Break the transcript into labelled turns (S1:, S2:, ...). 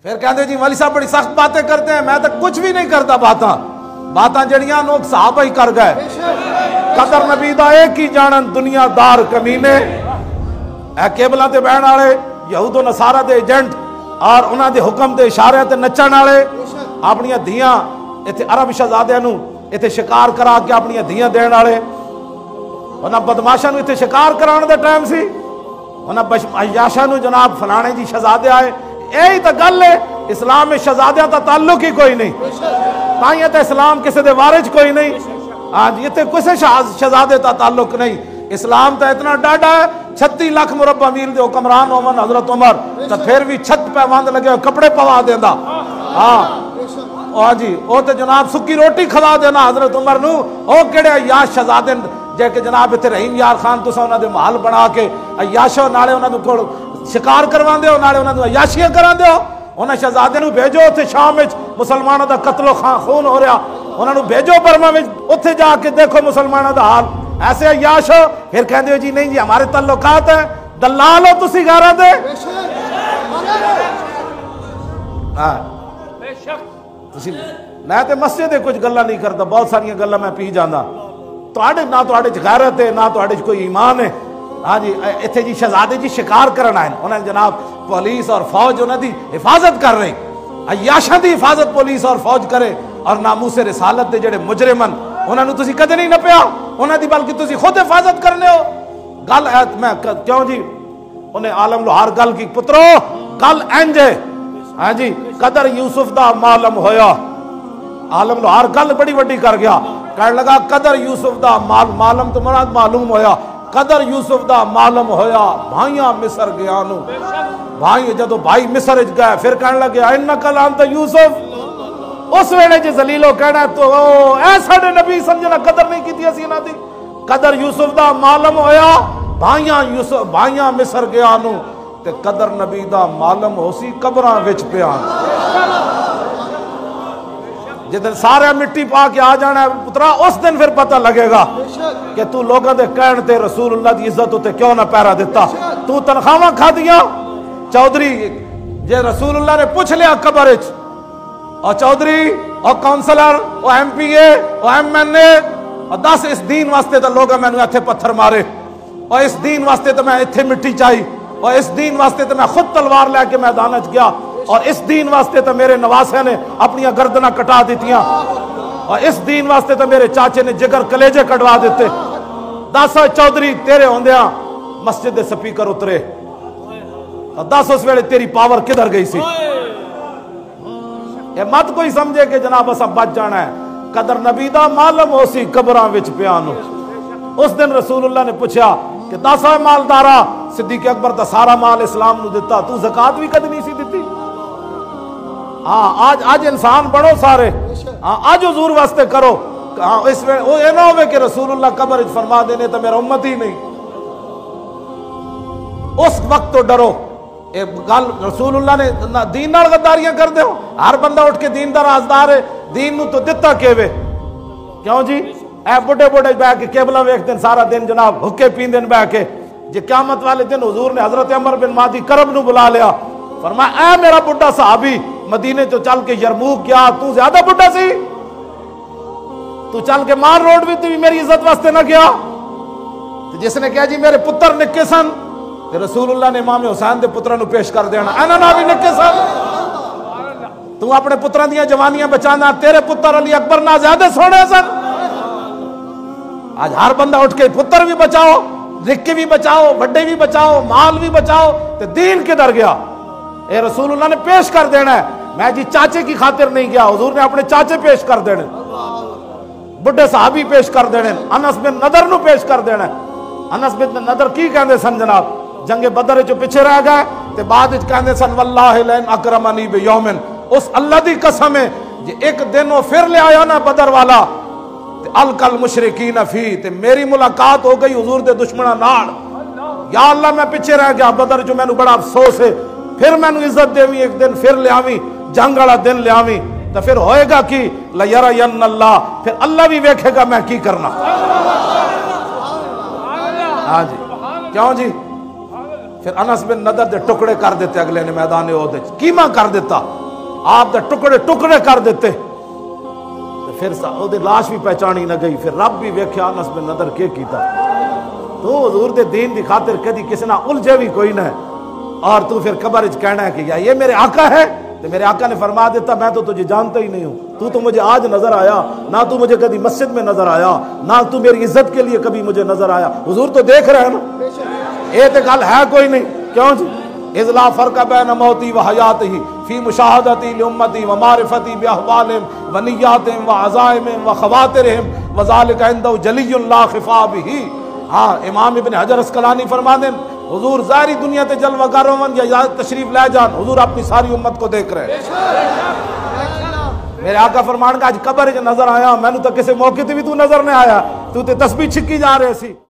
S1: پھر کہتے جی مولوی صاحب بڑی سخت باتیں کرتے ہیں. میں تو کچھ بھی نہیں کرتا. باتاں جڑیاں لوگ صحابہ ہی کر گئے. قدر نبی دا ایک ہی جانن دنیا دار کمینے اے کیبلاں تے بہن والے یہود و نصارہ دے ایجنٹ اور انہاں دے حکم دے اشارے تے نچن والے اپنی دھیاں ایتھے عرب شہزادیاں نو ایتھے شکار کرا کے اپنی دھیاں دین والے. انہاں بدماشاں نو ایتھے شکار کران دا ٹائم سی. انہاں عیاشاں نو جناب فلانے جی شہزادے آئے. یہی تو گل ہے. اسلام میں شہزادیاں تا تعلق ہی کوئی نہیں. تائیں تے اسلام کسی دے وارث کوئی نہیں. آج یہ تے کسے شہزادے تا تعلق نہیں. اسلام تا اتنا ڈاڈا ہے 36 لاکھ مربع میل دے حکمران ہومن حضرت عمر تو پھر بھی چھت پہ وند لگے کپڑے پوا دیندا. ہاں جی او تے جناب سکی روٹی کھوا دینا حضرت عمر نو. او کیڑے عیاش شہزادے جے کہ جناب تے رحیم یار خان تساں انہاں دے محل بنا کے عیاشو نالے انہاں دے کول شکار کرواندے ہو نالے انہاں دے عیاشیاں کراندے ہو. انہاں شہزادے نو بھیجو تے شام وچ مسلماناں دا قتل و خون ہو رہا. انہاں نو بھیجو برما وچ اوتھے جا کے دیکھو مسلماناں دا حال. ایسے عیاش ہو پھر کہندے ہو جی نہیں جی ہمارے تعلقات ہیں. دلال ہو تسی گھراں دے. میں تے مسجد کچھ گلاں نہیں کرتا. بہت ساری گلاں میں پی جانا. نہ تواڈے چ غیرت ہے نہ تواڈے چ کوئی ایمان ہے. ہاں جی اتنے جی شہزادے جی شکار کرنا ہے. انہوں نے جناب پولیس اور فوج انہوں دی حفاظت کر رہی. عیاشاں دی حفاظت پولیس اور فوج کرے اور ناموس رسالت دے جڑے مجرمن انہوں نے تسی کدے نہیں نپیا. انہوں دی بلکہ تسی خود حفاظت کرنے ہو. گل میں کیوں جی انہیں عالم لوہار گل کی پترو گل انج ہے. ہاں جی قدر یوسف دا معلوم ہویا. عالم لوہار گل بڑی وڈی کر گیا. کہنے لگا قدر یوسف دا معلوم تو مراد معلوم ہویا. قدر یوسف دا معلوم ہویا بھائیاں مصر گیا نو. بھائی جدو بھائی مصر اچ گئے پھر کہنے لگے انک لانت یوسف. اس ویلے جی زلیلو کہنا تو اے ساڈے نبی سمجھنا قدر نہیں کیتی اسی انہاں دی. قدر یوسف دا معلوم ہویا بھائیاں مصر گیا نو تے قدر نبی دا معلوم ہو سی قبراں وچ پیا. جدن سارے مٹی پا کے آ جانا ہے پترا اس دن پھر پتہ لگے گا کہ تو لوگوں دے کہن تے رسول اللہ دی عزت تے کیوں نہ پیرا دیتا. تو تنخواہ کھا دیا. چودھری جے رسول اللہ نے پوچھ لیا قبر وچ اور چودھری اور کونسلر اور ایم پی اے اور ایم این اے اور 10 اس دین واسطے تو لوگ میں ایتھے پتھر مارے اور اس دین واسطے تو میں ایتھے مٹی چاہی اور اس دین واسطے تو میں خود تلوار لے کے میدان وچ گیا اور اس دین واسطے تو میرے نواسے نے اپنی گردناں کٹا دیتیاں اور اس دین واسطے تو میرے چاچے نے جگر کلیجے کٹوا دیتے. 10 چودھری تیرے ہوندیاں مسجد دے سپیکر اترے اور 10 اس ویلے تیری پاور کدھر گئی سی. یہ مت کوئی سمجھے کہ جناب اسا بچ جانا ہے. قدر نبی دا معلوم ہو سی قبراں وچ پیانو. اس دن رسول اللہ نے پوچھا کہ 10 مالدارا صدیق اکبر دا سارا مال اسلام نو دیتا تو زکات بھی کدی نہیں سی دیتی. ہاں آج انسان بڑھو سارے. ہاں آج حضور واسطے کرو. اس میں وہ نہ ہوئے کہ رسول اللہ قبر وچ فرما دینے تو میرا امت ہی نہیں. اس وقت تو ڈرو. گل رسول اللہ نے دین نال غداریاں کر دیو. ہر بندہ اٹھ کے دین دا رازدار ہے. دین نو تو دتا کیوے کیوں جی اے بڑے بڑے بہ کے کیبلا ویکھ دن سارا دن جناب حکے پیندن بہ کے. جی قیامت والے دن حضور نے حضرت عمر بن مادی کرب نو بلا لیا. فرمایا اے میرا بڑھا صحابی مدینے تو چل کے یرموک گیا تو زیادہ بڑھا سی. تو چل کے مار روڈ بھی تو میری عزت واسطے نہ گیا. جس نے کہا جی میرے پتر نکے سن رسول اللہ نے امام حسین دے پتروں نو پیش کر دینا اینا نہ بھی نکے سن. تو اپنے پتروں دیاں جوانیاں بچانا. تیرے پتر علی اکبر نہ زیادہ سونے سن. آج ہر بندہ اٹھ کے پتر بھی بچاؤ نکے بھی بچاؤ بڑے بھی بچاؤ مال بھی بچاؤ تو دین کدھر گیا. اے رسول اللہ نے پیش کر دینا ہے. میں جی چاچے کی خاطر نہیں گیا. حضور نے اپنے چاچے پیش کر دینے بڑھے صحابی پیش کر دینے. انس بن نضر نو پیش کر دینا. انس بن نضر کی کہندے سن جناب جنگ بدر جو پیچھے رہ گئے تے بعد وچ کہندے سن واللہ لئن اکرمنی بیومن. اس اللہ دی قسم ہے جے ایک دن وہ پھر لے آیا نا بدر والا تے الکل مشرکین فی تے میری ملاقات ہو گئی حضور دے دشمناں نال. یا اللہ میں پیچھے رہ گیا بدر جو میں نو بڑا افسوس ہے. پھر میں نو عزت دیویں ایک دن پھر لے آویں جنگ والا دن لے آویں تو پھر ہوئے گا کی لیرین اللہ. پھر اللہ بھی ویکھے گا میں کی کرنا. ہاں جی کیوں جی پھر انس بن نضر دے ٹکڑے کر دیتے اگلے نے میدان احد وچ کیما کر دیتا آپ دے ٹکڑے ٹکڑے کر دیتے پھر او دی لاش بھی پہچانی نہ گئی پھر رب بھی ویکھیا انس بن نضر کے کیتا تو حضور دے دین دی خاطر کدی کسی نہ الجھے بھی کوئی نہ اور تو پھر قبر وچ کہنا ہے کہ یا یہ میرے آقا ہے تو میرے آقا نے فرما دیتا میں تو تجھے جانتا ہی نہیں ہوں تو مجھے آج نظر آیا نہ تو مجھے کبھی مسجد میں نظر آیا نہ تو میری عزت کے لیے کبھی مجھے نظر آیا حضور تو دیکھ رہے ہیں نا یہ تو گل ہے کوئی نہیں کیوں جی اذ لا فرق بین موتی و حیاتی فی مشاہدتی لامتی و معرفتی باحوالہم و نیاتہم و عزائمہم و خواترہم وذالک عنده جلی لا خفا بہ ہاں امام ابن حجر اسقلانی فرما دیں حضور ظاہری دنیا تے جلوہ گر ہون یا تشریف لے جان حضور اپنی ساری امت کو دیکھ رہے میرے آقا فرمان کا آج قبر نظر آیا میں نے تو کسی موقع تے بھی تو نظر نہیں آیا تو تے تسبیح چھکی جا رہے سی